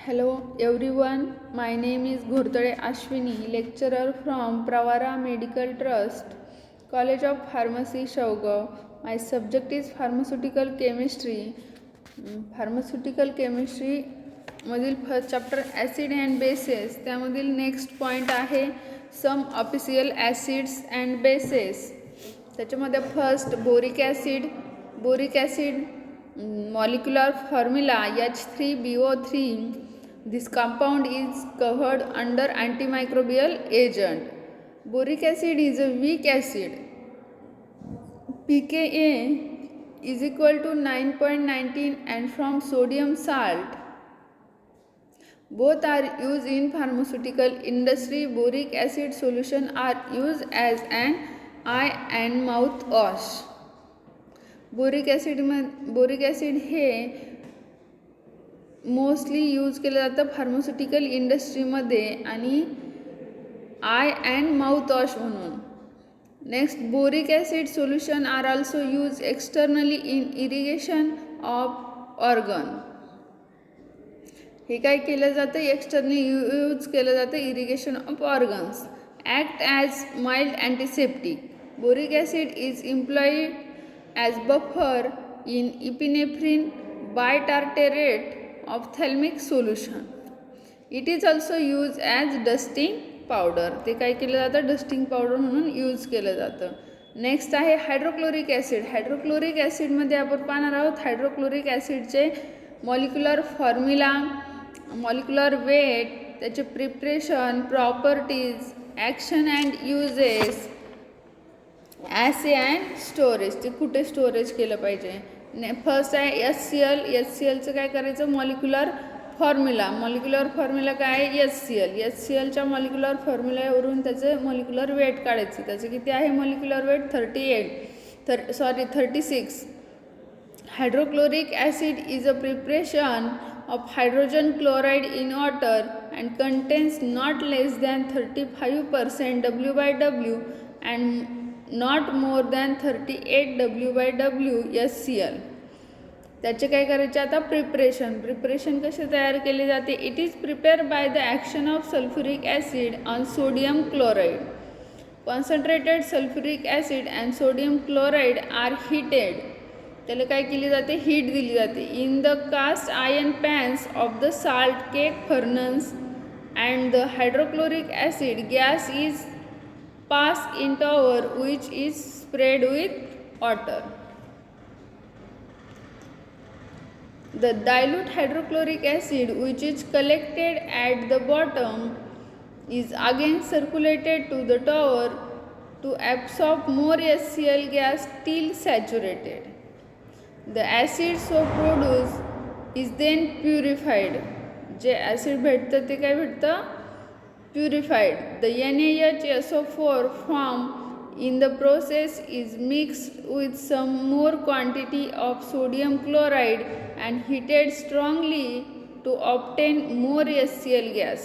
Hello everyone, my name is Ghortade Ashwini, lecturer from Pravara Medical Trust, College of Pharmacy, Shawgaon. My subject is pharmaceutical chemistry. Pharmaceutical chemistry मधील first chapter acid and bases, त्यामधील next point आहे some official acids and bases. त्याच्यामध्ये first boric acid molecular formula H3BO3. This compound is covered under antimicrobial agent. Boric acid is a weak acid. pKa is equal to 9.19 and from sodium salt. Both are used in pharmaceutical industry. Boric acid solution are used as an eye and mouth wash. Boric acid हे mostly use केलं जातं pharmaceutical इंडस्ट्रीमध्ये आणि eye and mouth wash म्हणून. Next, boric acid solution are also use externally in irrigation of organ. हे काय केलं जातं, एक्सटर्नली यूज केलं जातं irrigation of organs. Act as mild antiseptic. Boric acid is employed as buffer in epinephrine bitartrate ophthalmic solution. It is also used as dusting powder. ते काय केलं जातं, डस्टिंग पावडर म्हणून यूज केलं जातं. नेक्स्ट आहे हायड्रोक्लोरिक ॲसिड. हायड्रोक्लोरिक ॲसिडमध्ये आपण पाहणार आहोत हायड्रोक्लोरिक ॲसिडचे मॉलिक्युलर फॉर्म्युला, मॉलिक्युलर वेट, त्याचे preparation, properties, action and uses, assay and storage. ते कुठे स्टोरेज केलं पाहिजे. फर्स्ट आहे एचसीएलचं काय करायचं, मॉलिक्युलर फॉर्म्युला काय आहे, एचसीएलच्या मॉलिक्युलर फॉर्म्युल्यावरून त्याचं मॉलिक्युलर वेट काढायचं. त्याचं किती आहे molecular weight, 36. Hydrochloric acid is a preparation of hydrogen chloride in water and contains not less than 35% W/W and not more than 38 W/W HCl. त्याचे काय करायचे आता, प्रिपरेशन कसे तयार केले जाते. It is prepare by the action of sulphuric acid on sodium chloride. Concentrated sulphuric acid and sodium chloride are heated. त्याला काय केली जाते, हीट दिली जाते. In the cast iron pans of the salt cake furnace and the hydrochloric acid gas is pass in tower which is spread with water. The dilute hydrochloric acid which is collected at the bottom is again circulated to the tower to absorb more HCl gas till saturated. The acid so produced is then purified. J acid भेटतं ते काय भेटतं, purified. The NaHSO4 formed in the process is mixed with some more quantity of sodium chloride and heated strongly to obtain more HCl gas.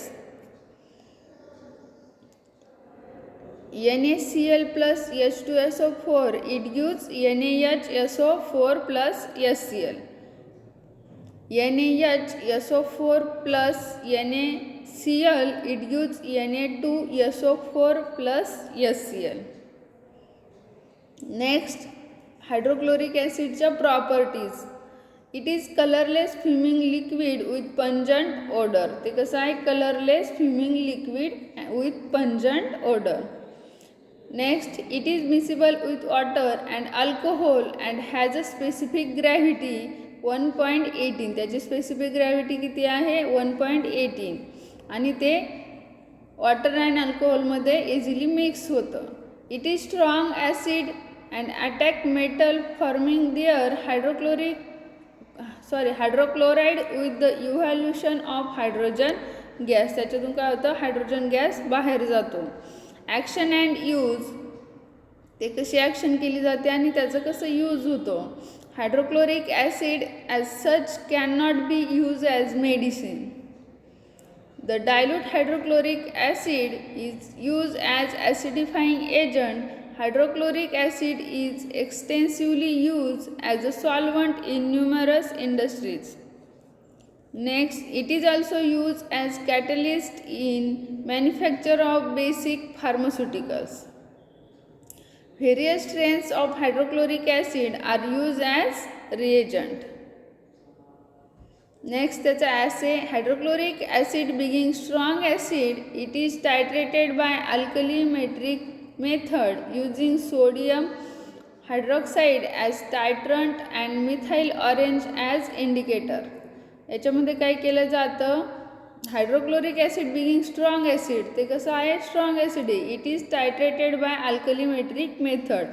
NaCl plus H2SO4, it gives NaHSO4 plus HCl. NaHSO4 plus NaCl, it gives Na2SO4 plus HCl. Next, hydrochloric ॲसिडच्या properties. It is colourless fuming liquid with pungent odour. ते कसं आहे, colourless fuming liquid with pungent odour. Next, it is miscible with water and alcohol and has a specific gravity 1.18. त्याची specific gravity किती आहे, 1.18. आणि ते water and अल्कोहोलमध्ये easily mix होतं. It is strong acid and attack metal forming their hydrochloride with the evolution of hydrogen gas. त्याच्यातून काय होतं, हायड्रोजन गॅस बाहेर जातो. ॲक्शन अँड यूज, ते कशी ॲक्शन केली जाते आणि त्याचं कसं यूज होतो. Hydrochloric acid as such can not be use as medicine. The dilute hydrochloric acid is use as acidifying agent. Hydrochloric acid is extensively use as a solvent in numerous industries. Next, it is also used as catalyst in manufacture of basic pharmaceuticals. Various strains of hydrochloric acid are used as reagent. Next, त्याचा assay, hydrochloric acid being strong acid, it is titrated by alkalimetric method using sodium hydroxide as titrant and methyl orange as indicator. याच्यामध्ये काय केलं जातं, hydrochloric acid being strong acid, ते कसं आहे, strong acid आहे. It is titrated by alkalimetric method.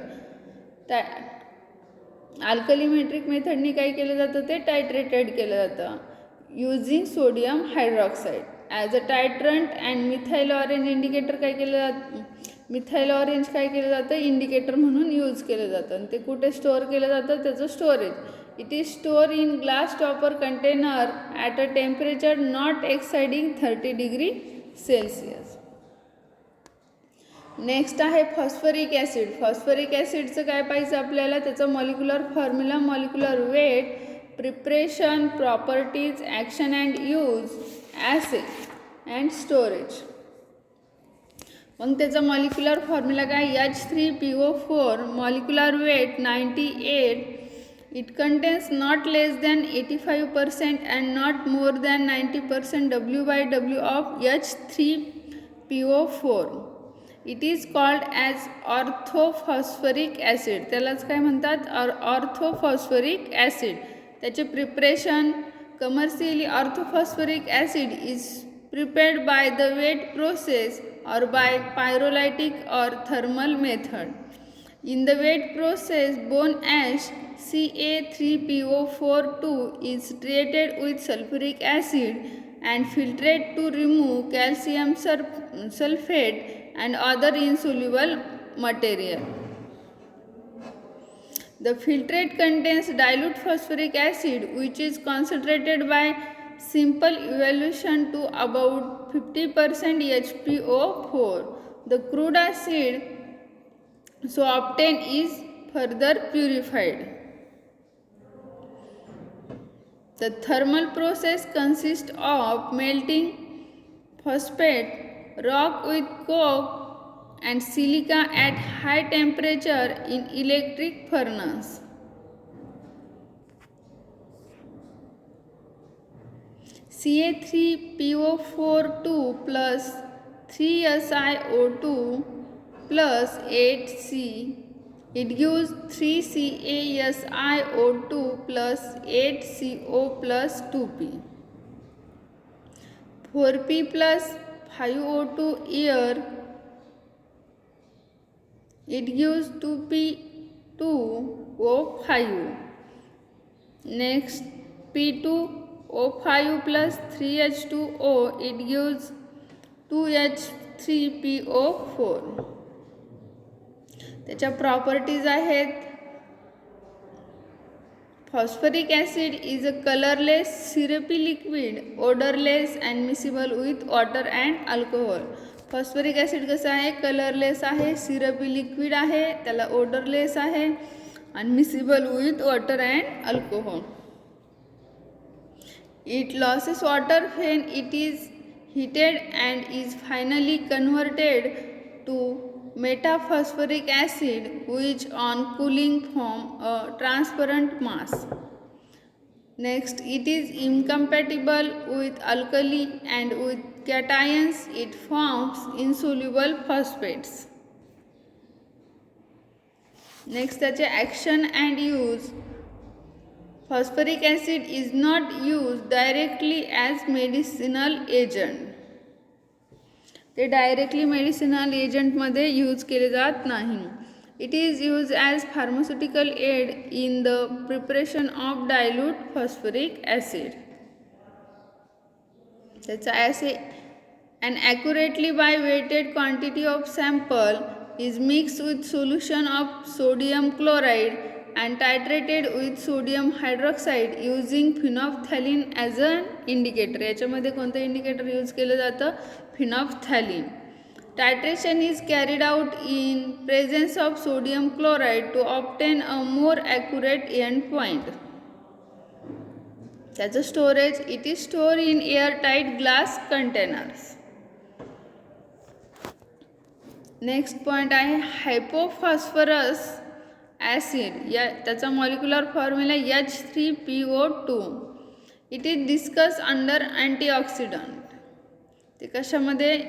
Alkalimetric मेथडनी काय केलं जातं, ते टायट्रेटेड केलं जातं using sodium hydroxide as a titrant and methyl orange indicator काय केलं जातं, मिथाईल ऑरेंज काय केलं जातं, इंडिकेटर म्हणून यूज केलं जातं. आणि ते कुठे स्टोअर केलं जातं, त्याचं storage. It is stored in glass topper container at a temperature not exceeding 30 degree Celsius. Next आहे फॉस्फरिक ॲसिड. फॉस्फरिक ॲसिडचं काय पाहिजे आपल्याला, त्याचं molecular formula, molecular weight, preparation, properties, action and use, assay and storage. मग त्याचा molecular formula काय, H3PO4, molecular weight 98. It contains not less than 85% and not more than 90% W/W of H3PO4. It is called as orthophosphoric acid. त्यालाच काय म्हणतात, orthophosphoric acid. त्याचे preparation, commercially orthophosphoric acid is prepared by the wet process or by pyrolytic or thermal method. In the wet process, bone ash Ca3PO42 is treated with sulfuric acid and filtrated to remove calcium sulfate and other insoluble material. The filtrate contains dilute phosphoric acid which is concentrated by simple evaluation to about 50% HPO4. The crude acid so obtained is further purified. The thermal process consists of melting phosphate rock with coke and silica at high temperature in electric furnace. Ca3PO42 plus 3SiO2 plus 8C, it gives 3CaSiO2 plus 8CO plus 2P. 4P plus 5O2 air, it gives 2P2O5. Next, P2O5 plus 3H2O, it gives 2H3PO4. त्याच्या properties आहेत, phosphoric acid is a colorless syrupy liquid, odorless and miscible with water and alcohol. phosphoric acid कसं आहे, colourless आहे, सिरपी liquid आहे, त्याला odourless आहे आणि miscible with water and alcohol. It loses water when it is heated and is finally converted to metaphosphoric acid which on cooling form a transparent mass. Next, it is incompatible with alkali and with cations it forms insoluble phosphates. Next, त्याचे action and use. Phosphoric acid is not used directly as medicinal agent. ते directly medicinal एजंटमध्ये use केले जात नाही. It is use as pharmaceutical aid in the preparation of dilute phosphoric acid. त्याचा assay and accurately by weighted quantity of sample is mix with solution of sodium chloride and titrated with sodium hydroxide using phenolphthalein as an indicator. याच्यामध्ये कोणतं indicator use केलं जातं, phenolphthalein. Titration is carried out in presence of sodium chloride to obtain a more accurate end point. त्याचं storage, it is store in airtight glass containers. Next point आहे हायपोफॉस्फरस acid. त्याचा molecular formula H3PO2. It is discuss under antioxidant. ते कशामध्ये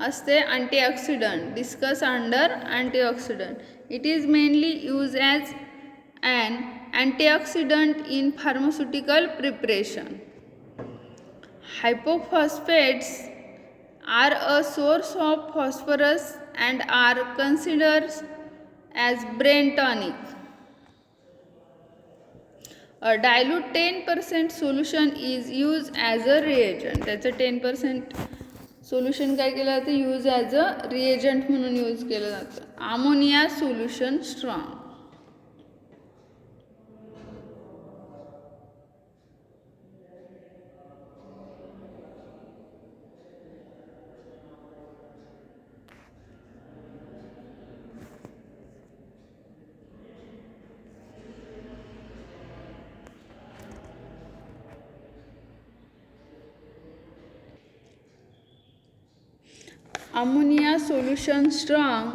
असते? Antioxidant. Discuss under antioxidant. It is mainly use as an antioxidant in pharmaceutical preparation. Hypophosphates are a source of phosphorus and are considered as brain tonic. A dilute 10% solution is used as a reagent. त्याचं 10% solution काय केलं जातं? Use as a reagent म्हणून use केलं जातं. Ammonia solution strong. Ammonia solution strong.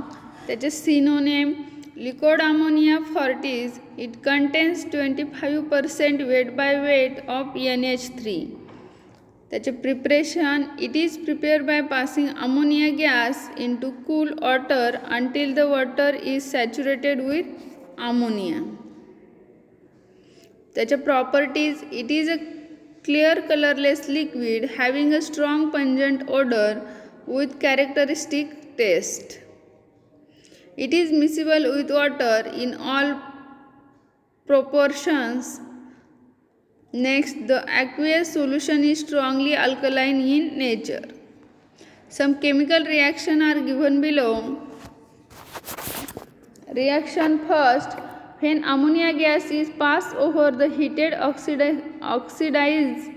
त्याचे synonym liquid ammonia fortis. It contains 25% weight by weight of NH3. त्याचे preparation, it is prepare by passing ammonia gas into cool water until the water is saturated with ammonia. त्याच्या properties, it is a clear colourless liquid having a strong pungent odour with characteristic taste. It is miscible with water in all proportions. Next, the aqueous solution is strongly alkaline in nature. Some chemical reaction are given below. Reaction first, when ammonia gas is passed over the heated oxidize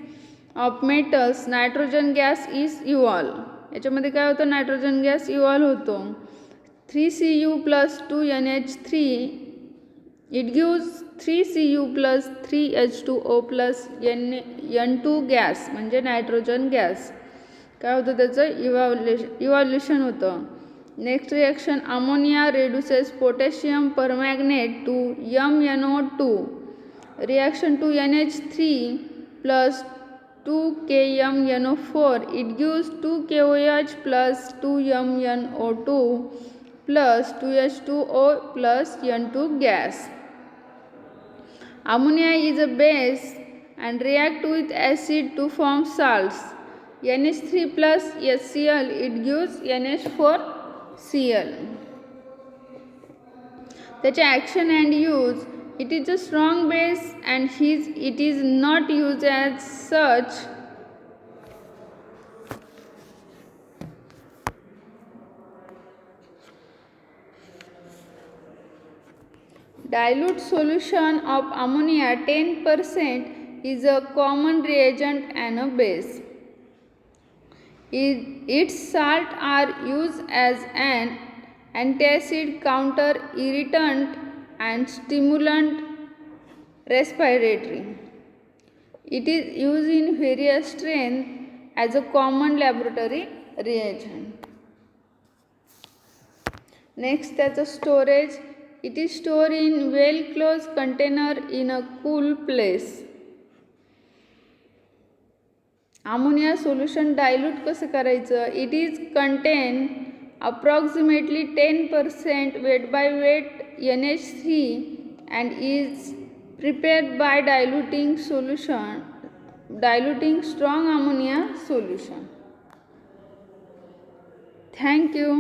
of metals, nitrogen gas is evolved. याच्यामध्ये काय होतं? Nitrogen gas evolve होतो. 3Cu + 2NH3. It gives 3Cu + 3H2O + N2 gas म्हणजे nitrogen gas. काय होतं? त्याचं evolution होतं. Next reaction, ammonia reduces potassium permanganate to MnO2. Reaction two NH3 + 2KMnO4. It gives 2KOH + 2MnO2 + 2H2O + N2 gas. Ammonia is a base and react with acid to form salts. NH3 + HCl, it gives NH4Cl. त्याचे action and use, it is a strong base and it is not used as such. Dilute solution of ammonia 10% is a common reagent and a base. Its salts are used as an antacid, counter irritant and stimulant respiratory. It is used in various strengths as a common laboratory reagent. Next, त्याचं storage, it is stored in well closed container in a cool place. Ammonia solution dilute कसं करायचं? It is contain approximately 10% weight by weight NH3 and is prepared by diluting strong ammonia solution. Thank you.